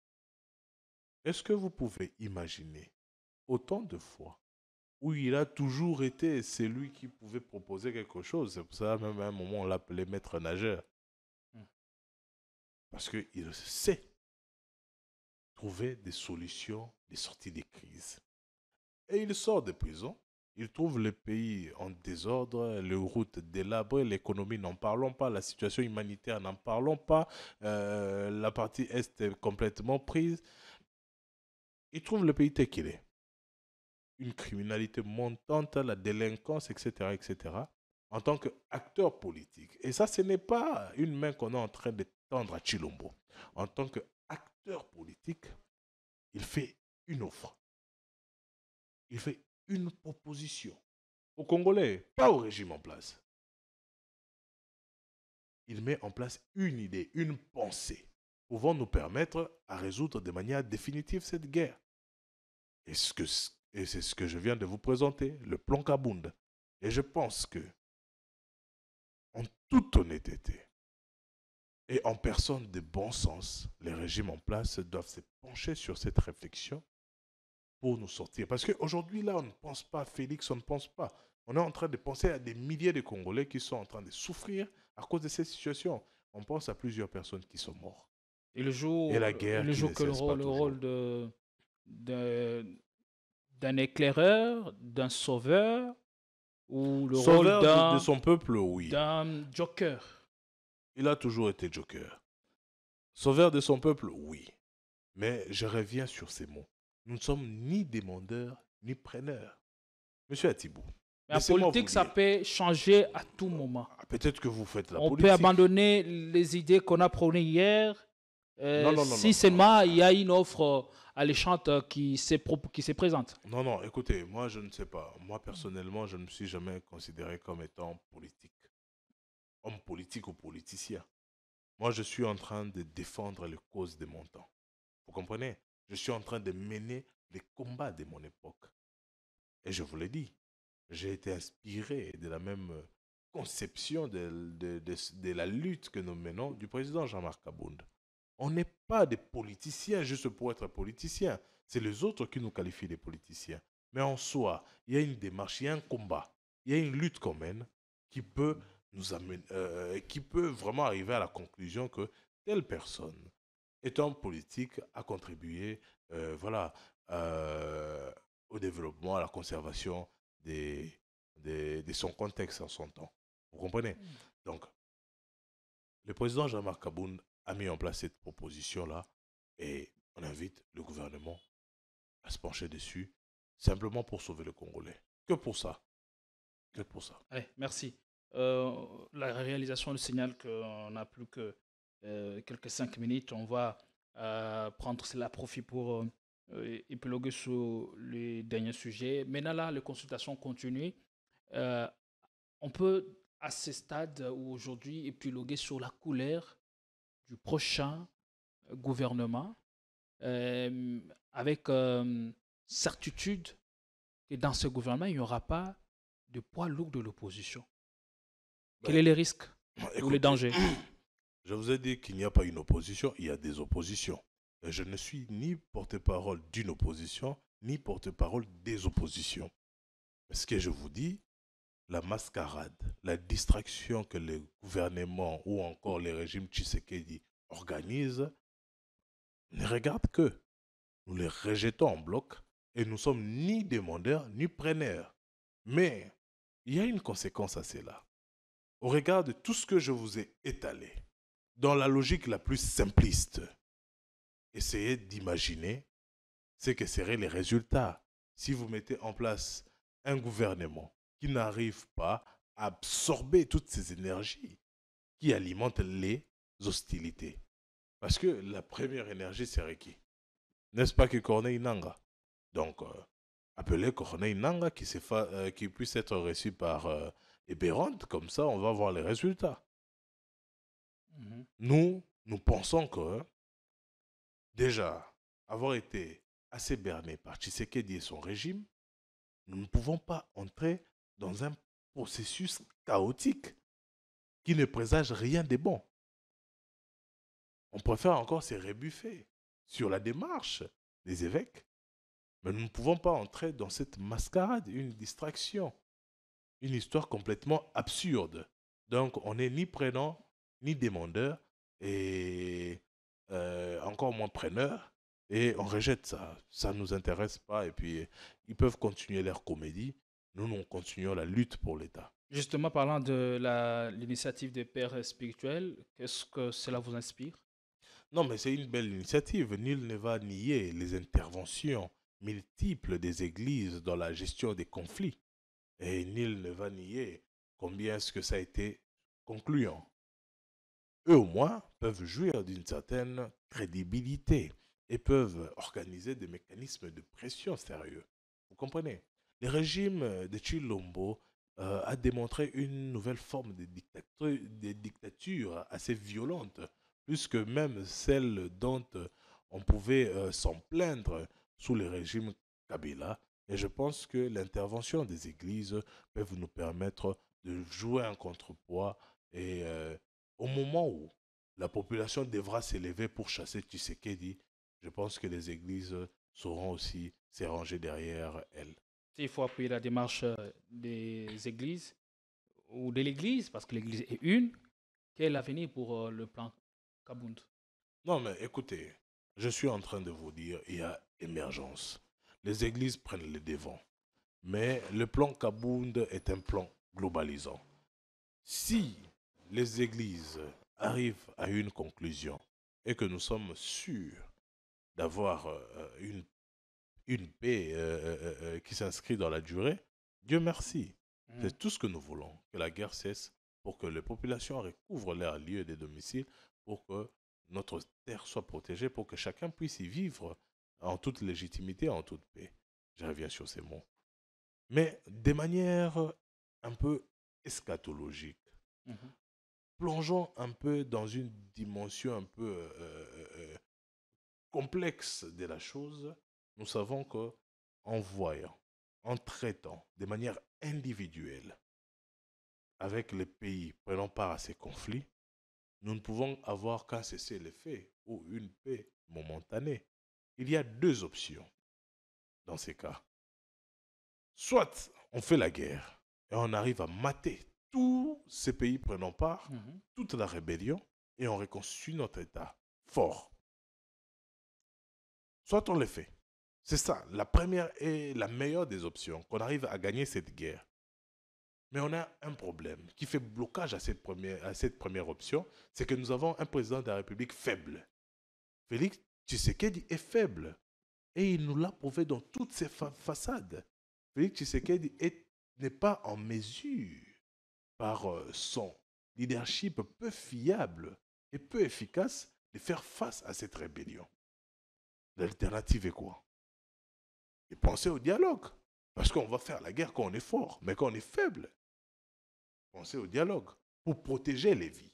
Est-ce que vous pouvez imaginer autant de fois où il a toujours été celui qui pouvait proposer quelque chose? C'est pour ça même à un moment on l'appelait maître nageur. Parce qu'il sait trouver des solutions, des sorties des crises. Et il sort de prison. Il trouve le pays en désordre, les routes délabrées, l'économie, n'en parlons pas, la situation humanitaire, n'en parlons pas, la partie Est est complètement prise. Il trouve le pays tel qu'il est. Une criminalité montante, la délinquance, etc., etc., en tant qu'acteur politique. Et ça, ce n'est pas une main qu'on est en train de tendre à Chilombo. En tant qu'acteur politique, il fait une offre. Il fait une proposition aux Congolais, pas au régime en place. Il met en place une idée, une pensée, pouvant nous permettre à résoudre de manière définitive cette guerre. Et c'est ce que je viens de vous présenter, le plan Kabound. Et je pense que, en toute honnêteté, et en personne de bon sens, les régimes en place doivent se pencher sur cette réflexion pour nous sortir. Parce qu'aujourd'hui, là, on ne pense pas à Félix, on ne pense pas. On est en train de penser à des milliers de Congolais qui sont en train de souffrir à cause de cette situation. On pense à plusieurs personnes qui sont mortes. Et le jour, et la guerre le jour que le rôle d'un éclaireur, d'un sauveur, ou le sauveur rôle de son peuple, oui. D'un joker. Il a toujours été joker. Sauveur de son peuple, oui. Mais je reviens sur ces mots. Nous ne sommes ni demandeurs, ni preneurs. Monsieur Atibou. Mais la politique, ça peut changer à tout moment. Peut-être que vous faites la politique. On peut abandonner les idées qu'on a prônées hier. Non, si seulement il y a une offre alléchante qui se présente. Non, écoutez, moi je ne sais pas. Moi personnellement, je ne me suis jamais considéré comme étant politique. Homme politique ou politicien. Moi je suis en train de défendre les causes de mon temps. Vous comprenez? Je suis en train de mener les combats de mon époque. Et je vous l'ai dit, j'ai été inspiré de la même conception de la lutte que nous menons du président Jean-Marc Kabound. On n'est pas des politiciens juste pour être politiciens. C'est les autres qui nous qualifient des politiciens. Mais en soi, il y a une démarche, il y a un combat, il y a une lutte qu'on mène qui peut nous amener, qui peut vraiment arriver à la conclusion que telle personne, étant politique, a contribué, voilà, euh, au développement, à la conservation de son contexte en son temps. Vous comprenez? Donc, le président Jean-Marc Kabound a mis en place cette proposition-là et on invite le gouvernement à se pencher dessus simplement pour sauver le Congolais. Que pour ça. Que pour ça. Allez, merci. La réalisation du signal qu'on n'a plus que quelques 5 minutes. On va prendre cela à profit pour épiloguer sur les derniers sujets. Maintenant, là, les consultations continuent. On peut, à ce stade où aujourd'hui, épiloguer sur la couleur du prochain gouvernement avec certitude que dans ce gouvernement, il n'y aura pas de poids lourd de l'opposition. Quels sont les risques ou les dangers? Je vous ai dit qu'il n'y a pas une opposition, il y a des oppositions. Et je ne suis ni porte-parole d'une opposition, ni porte-parole des oppositions. Ce que je vous dis, la mascarade, la distraction que les gouvernements ou encore les régimes Tshisekedi organisent, ne regarde que. Nous les rejetons en bloc et nous sommes ni demandeurs ni preneurs. Mais il y a une conséquence à cela. Au regard de tout ce que je vous ai étalé, dans la logique la plus simpliste, essayez d'imaginer ce que seraient les résultats si vous mettez en place un gouvernement qui n'arrive pas à absorber toutes ces énergies qui alimentent les hostilités. Parce que la première énergie serait qui? N'est-ce pas que Corneille Nanga? Donc, appelez Corneille Nanga qui puisse être reçu par Eberond, comme ça on va voir les résultats. Nous pensons que déjà, avoir été assez berné par Tshisekedi et son régime, nous ne pouvons pas entrer dans un processus chaotique qui ne présage rien de bon. On préfère encore se rebuffer sur la démarche des évêques, mais nous ne pouvons pas entrer dans cette mascarade, une distraction, une histoire complètement absurde. Donc on n'est ni prenant, ni demandeur, et encore moins preneur, et on rejette ça. Ça ne nous intéresse pas, et puis ils peuvent continuer leur comédie. Nous continuons la lutte pour l'État. Justement, parlant de l'initiative des pères spirituels, qu'est-ce que cela vous inspire? Non, mais c'est une belle initiative. Nul ne va nier les interventions multiples des églises dans la gestion des conflits. Et nul ne va nier combien est-ce que ça a été concluant. Eux, au moins, peuvent jouir d'une certaine crédibilité et peuvent organiser des mécanismes de pression sérieux. Vous comprenez? Le régime de Chilombo a démontré une nouvelle forme de dictature assez violente, plus que même celle dont on pouvait s'en plaindre sous le régime Kabila. Et je pense que l'intervention des églises peut nous permettre de jouer un contrepoids et au moment où la population devra s'élever pour chasser Tshisekedi, je pense que les églises sauront aussi se ranger derrière elles. Il faut appuyer la démarche des églises ou de l'église, parce que l'église est une. Quel est l'avenir pour le plan Kabound? Non, mais écoutez, je suis en train de vous dire, il y a émergence. Les églises prennent le devant. Mais le plan Kabound est un plan globalisant. Si les églises arrivent à une conclusion et que nous sommes sûrs d'avoir une paix qui s'inscrit dans la durée, Dieu merci. C'est tout ce que nous voulons, que la guerre cesse pour que les populations recouvrent leurs lieux de domicile, pour que notre terre soit protégée, pour que chacun puisse y vivre en toute légitimité, en toute paix. Je reviens sur ces mots. Mais de manière un peu eschatologique. Plongeons un peu dans une dimension un peu complexe de la chose, nous savons que en voyant, en traitant de manière individuelle avec les pays prenant part à ces conflits, nous ne pouvons avoir qu'un cessez-le-feu ou une paix momentanée. Il y a deux options dans ces cas. Soit on fait la guerre et on arrive à mater tous ces pays prenant part, toute la rébellion, et on reconstitue notre État fort. Soit on le fait. C'est ça, la première et la meilleure des options, qu'on arrive à gagner cette guerre. Mais on a un problème qui fait blocage à cette première option, c'est que nous avons un président de la République faible. Félix Tshisekedi est faible. Et il nous l'a prouvé dans toutes ses façades. Félix Tshisekedi n'est pas en mesure, par son leadership peu fiable et peu efficace, de faire face à cette rébellion. L'alternative est quoi? Et penser au dialogue. Parce qu'on va faire la guerre quand on est fort, mais quand on est faible. Pensez au dialogue pour protéger les vies.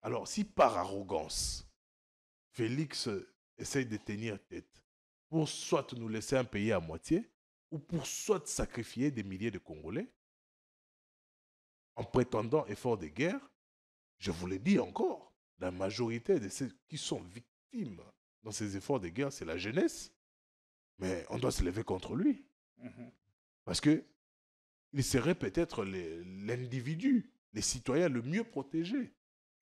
Alors, si par arrogance, Félix essaye de tenir tête pour soit nous laisser un pays à moitié, ou pour soit sacrifier des milliers de Congolais, en prétendant effort de guerre, je vous le dis encore, la majorité de ceux qui sont victimes dans ces efforts de guerre, c'est la jeunesse. Mais on doit se lever contre lui. Parce que il serait peut-être l'individu, les citoyens le mieux protégés.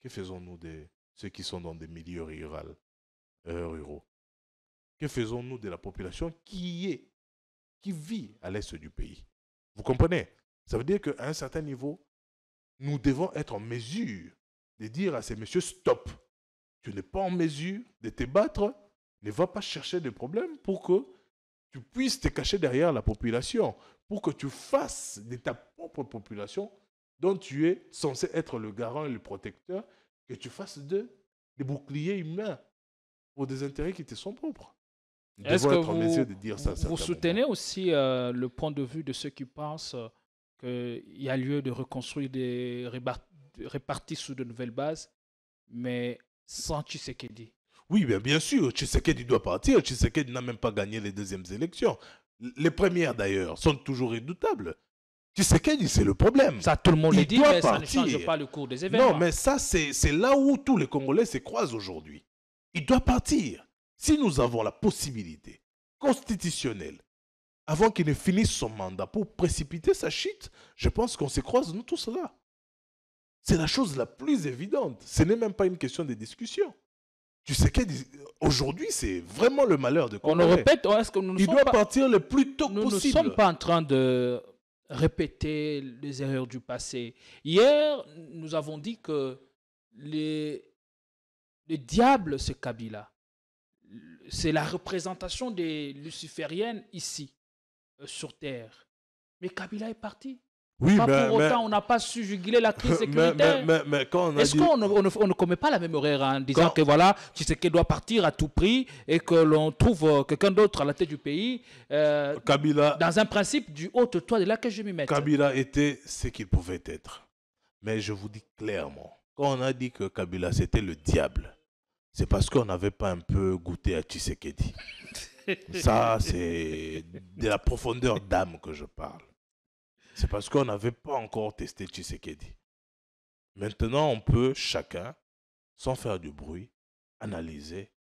Que faisons-nous de ceux qui sont dans des milieux ruraux? Que faisons-nous de la population qui vit à l'est du pays? Vous comprenez? Ça veut dire qu'à un certain niveau, nous devons être en mesure de dire à ces messieurs, stop, tu n'es pas en mesure de te battre, ne va pas chercher de problèmes pour que tu puisses te cacher derrière la population, pour que tu fasses de ta propre population, dont tu es censé être le garant et le protecteur, que tu fasses des boucliers humains pour des intérêts qui te sont propres. Est-ce que être en mesure de dire ça, vous soutenez aussi le point de vue de ceux qui pensent qu'il y a lieu de reconstruire des répartis sous de nouvelles bases, mais sans Tshisekedi? Oui, bien sûr, Tshisekedi doit partir. Tshisekedi n'a même pas gagné les deuxièmes élections. Les premières, d'ailleurs, sont toujours redoutables. Tshisekedi, c'est le problème. Ça, tout le monde le dit, mais partir. Ça ne change pas le cours des événements. Non, mais ça, c'est là où tous les Congolais se croisent aujourd'hui. Il doit partir. Si nous avons la possibilité constitutionnelle, avant qu'il ne finisse son mandat, pour précipiter sa chute, je pense qu'on se croise, nous tous là. C'est la chose la plus évidente. Ce n'est même pas une question de discussion. Tu sais qu'aujourd'hui, c'est vraiment le malheur de Congolais. On le répète, est-ce que nous il doit partir le plus tôt possible. Nous ne sommes pas en train de répéter les erreurs du passé. Hier, nous avons dit que le diable, c'est Kabila. C'est la représentation des lucifériennes ici, sur Terre. Mais Kabila est parti. Oui, pour autant, on n'a pas su juguler la crise sécuritaire. Mais quand est-ce qu'on ne commet pas la même erreur en disant que voilà, Tshisekedi doit partir à tout prix et que l'on trouve quelqu'un d'autre à la tête du pays Kabila, dans un principe du haut toit de là que je m'y mette. Kabila était ce qu'il pouvait être. Mais je vous dis clairement, quand on a dit que Kabila c'était le diable, c'est parce qu'on n'avait pas un peu goûté à Tshisekedi. Ça, c'est de la profondeur d'âme que je parle. C'est parce qu'on n'avait pas encore testé Tshisekedi. Maintenant, on peut chacun, sans faire du bruit, analyser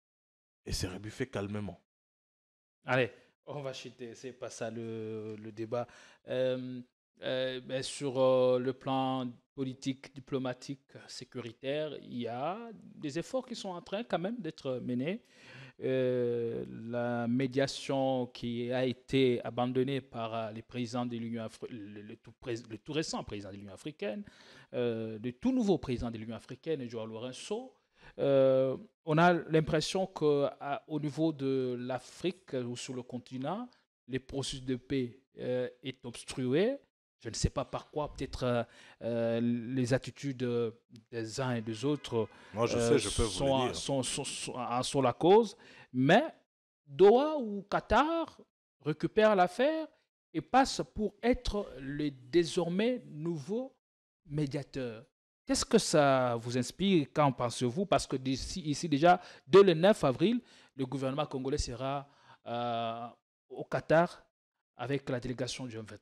et se rebuffer calmement. Allez, on va chuter, c'est pas ça le débat. Sur le plan politique, diplomatique, sécuritaire, il y a des efforts qui sont en train quand même d'être menés. La médiation qui a été abandonnée par les présidents de l'Union africaine, le tout récent président de l'Union africaine, le tout nouveau président de l'Union africaine, Joao Lourenço, on a l'impression qu'au niveau de l'Afrique ou sur le continent, les processus de paix est obstrué. Je ne sais pas par quoi, peut-être les attitudes des uns et des autres moi, je sais, je peux vous le dire. sont la cause. Mais Doha ou Qatar récupèrent l'affaire et passent pour être le désormais nouveau médiateur. Qu'est-ce que ça vous inspire? Qu'en pensez-vous? Parce que ici déjà, dès le 9 avril, le gouvernement congolais sera euh, au Qatar avec la délégation du M23.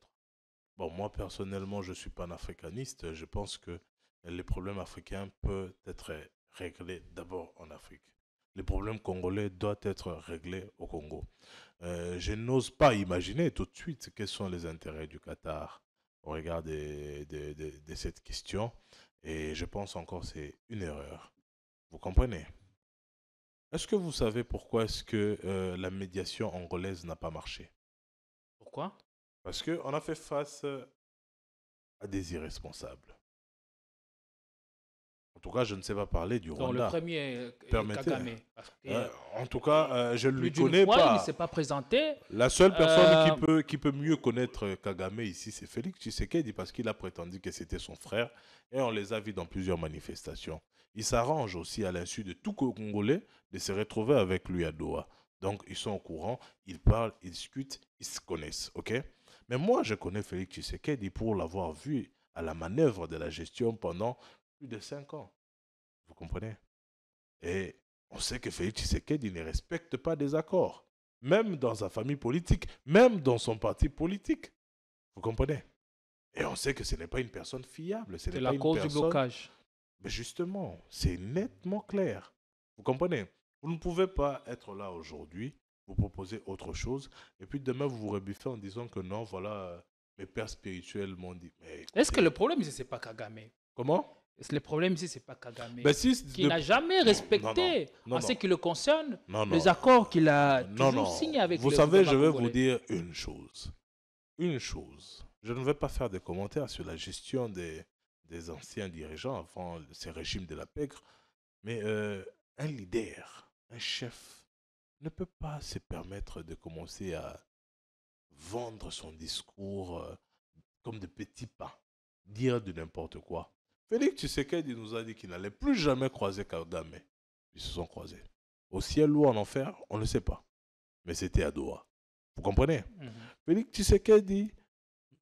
Bon, moi personnellement, je suis panafricaniste. Je pense que les problèmes africains peuvent être réglés d'abord en Afrique. Les problèmes congolais doivent être réglés au Congo. Je n'ose pas imaginer tout de suite quels sont les intérêts du Qatar au regard de cette question. Et je pense encore que c'est une erreur. Vous comprenez? Est-ce que vous savez pourquoi est-ce que la médiation angolaise n'a pas marché? Pourquoi? Parce qu'on a fait face à des irresponsables. En tout cas, je ne sais pas parler du Donc le Rwanda. premier est Permettez. Kagame. Parce que, En tout cas, je ne lui plus d'une connais fois, il ne pas. s'est pas présenté. La seule personne Euh, qui peut mieux connaître Kagame ici, c'est Félix Tshisekedi, parce qu'il a prétendu que c'était son frère, et on les a vus dans plusieurs manifestations. Il s'arrange aussi, à l'insu de tout Congolais, de se retrouver avec lui à Doha. Donc, ils sont au courant, ils parlent, ils discutent, ils se connaissent, ok? Mais moi, je connais Félix Tshisekedi pour l'avoir vu à la manœuvre de la gestion pendant plus de 5 ans. Vous comprenez? Et on sait que Félix Tshisekedi ne respecte pas des accords, même dans sa famille politique, même dans son parti politique. Vous comprenez? Et on sait que ce n'est pas une personne fiable, ce n'est c'est pas la une cause du personne... blocage. Mais justement, c'est nettement clair. Vous comprenez? Vous ne pouvez pas être là aujourd'hui, vous proposer autre chose, et puis demain vous vous rebuffez en disant que non, voilà, mes pères spirituels m'ont dit. Mais Est-ce que écoutez, le problème ici, ce n'est pas Kagame? comment? Est-ce que le problème ici, ce n'est pas Kagame? Ben si, Qui n'a jamais non, non, respecté, non, en ce non. qui le concerne, Non, les non. accords qu'il a Non, toujours non. signés avec Vous le savez, je gouvernement vais vous congolais. dire une chose. Une chose. Je ne vais pas faire de commentaires sur la gestion des anciens dirigeants avant ces régimes de la pègre, mais un leader, un chef, ne peut pas se permettre de commencer à vendre son discours comme de petits pas, dire de n'importe quoi. Félix Tshisekedi nous a dit qu'il n'allait plus jamais croiser Kagame. Ils se sont croisés. Au ciel ou en enfer, on ne sait pas. Mais c'était à Doha. Vous comprenez? Mhm. Félix Tshisekedi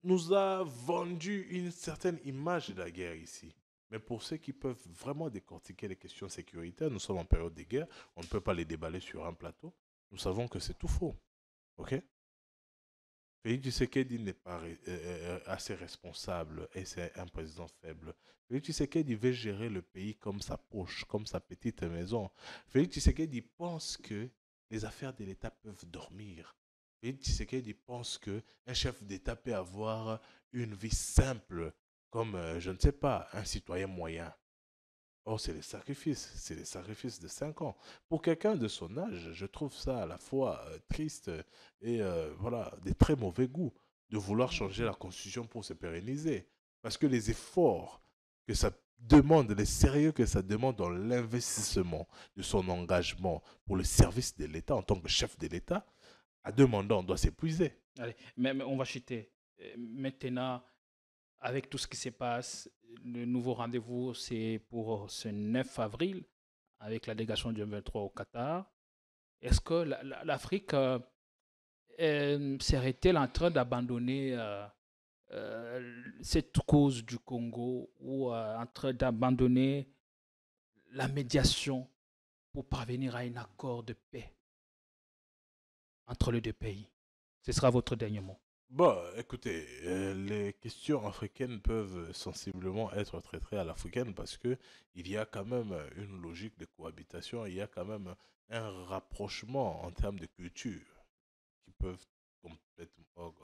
nous a vendu une certaine image de la guerre ici. Mais pour ceux qui peuvent vraiment décortiquer les questions sécuritaires, nous sommes en période de guerre, on ne peut pas les déballer sur un plateau. Nous savons que c'est tout faux. Ok? Félix Tshisekedi n'est pas assez responsable et c'est un président faible. Félix Tshisekedi veut gérer le pays comme sa poche, comme sa petite maison. Félix Tshisekedi pense que les affaires de l'État peuvent dormir. Félix Tshisekedi pense qu'un chef d'État peut avoir une vie simple, comme, je ne sais pas, un citoyen moyen. Oh, c'est les sacrifices de 5 ans. Pour quelqu'un de son âge, je trouve ça à la fois triste et voilà, des très mauvais goûts de vouloir changer la constitution pour se pérenniser. Parce que les efforts que ça demande, les sérieux que ça demande dans l'investissement de son engagement pour le service de l'État en tant que chef de l'État, à demandant, on doit s'épuiser. Allez, mais on va chuter. Maintenant, avec tout ce qui se passe, le nouveau rendez-vous, c'est pour ce 9 avril avec la délégation du M23 au Qatar. Est-ce que l'Afrique serait-elle en train d'abandonner cette cause du Congo ou en train d'abandonner la médiation pour parvenir à un accord de paix entre les deux pays? Ce sera votre dernier mot. Bon, écoutez, les questions africaines peuvent sensiblement être traitées à l'africaine parce que il y a quand même une logique de cohabitation, il y a quand même un rapprochement en termes de culture qui peuvent complètement,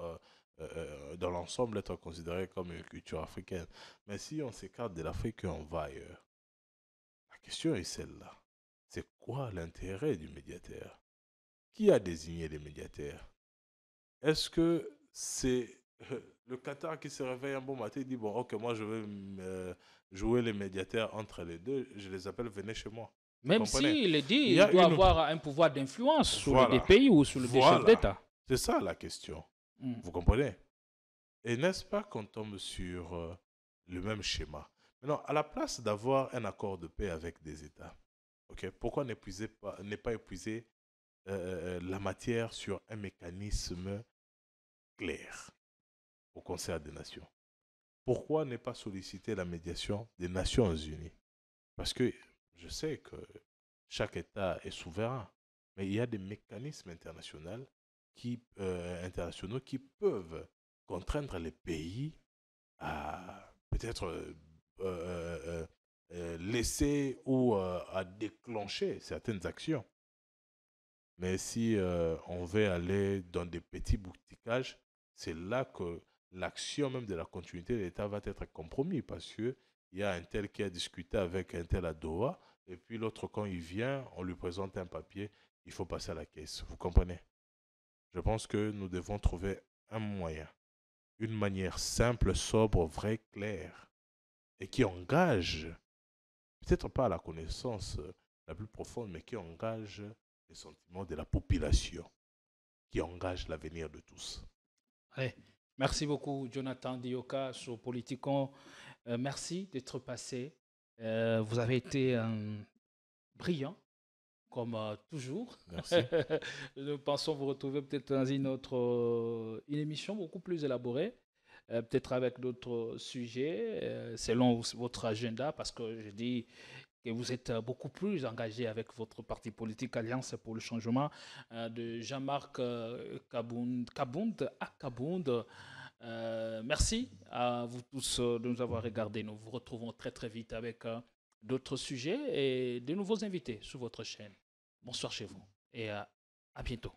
dans l'ensemble, être considérées comme une culture africaine. Mais si on s'écarte de l'Afrique et on va ailleurs, la question est celle-là. C'est quoi l'intérêt du médiateur? Qui a désigné les médiateurs? Est-ce que c'est le Qatar qui se réveille un bon matin et dit, bon, ok, moi je vais jouer les médiateurs entre les deux, je les appelle, venez chez moi. Vous Même comprenez? s'il est dit, Il y il a doit une... avoir un pouvoir d'influence sur les Voilà. pays ou sur les chefs Voilà. d'État. C'est ça la question. Mm. Vous comprenez? Et n'est-ce pas qu'on tombe sur le même schéma? Maintenant, à la place d'avoir un accord de paix avec des États, ok, pourquoi ne pas épuiser la matière sur un mécanisme clair au concert des nations? Pourquoi ne pas solliciter la médiation des Nations Unies? Parce que je sais que chaque État est souverain, mais il y a des mécanismes internationaux qui peuvent contraindre les pays à peut-être laisser ou à déclencher certaines actions. Mais si on veut aller dans des petits boutiquages, c'est là que l'action même de la continuité de l'État va être compromis parce qu'il y a un tel qui a discuté avec un tel à Doha, et puis l'autre, quand il vient, on lui présente un papier, il faut passer à la caisse. Vous comprenez? Je pense que nous devons trouver un moyen, une manière simple, sobre, vraie, claire, et qui engage, peut-être pas la connaissance la plus profonde, mais qui engage les sentiments de la population, qui engage l'avenir de tous. Ouais. Merci beaucoup, Jonathan Dioka, sur Politicon. Merci d'être passé. Vous avez été brillant, comme toujours. Merci. Nous pensons vous retrouver peut-être dans une émission beaucoup plus élaborée, peut-être avec d'autres sujets, selon votre agenda, parce que je dis que vous êtes beaucoup plus engagé avec votre parti politique Alliance pour le changement, de Jean-Marc Kabound. Merci à vous tous de nous avoir regardés. Nous vous retrouvons très très vite avec d'autres sujets et de nouveaux invités sur votre chaîne. Bonsoir chez vous et à bientôt.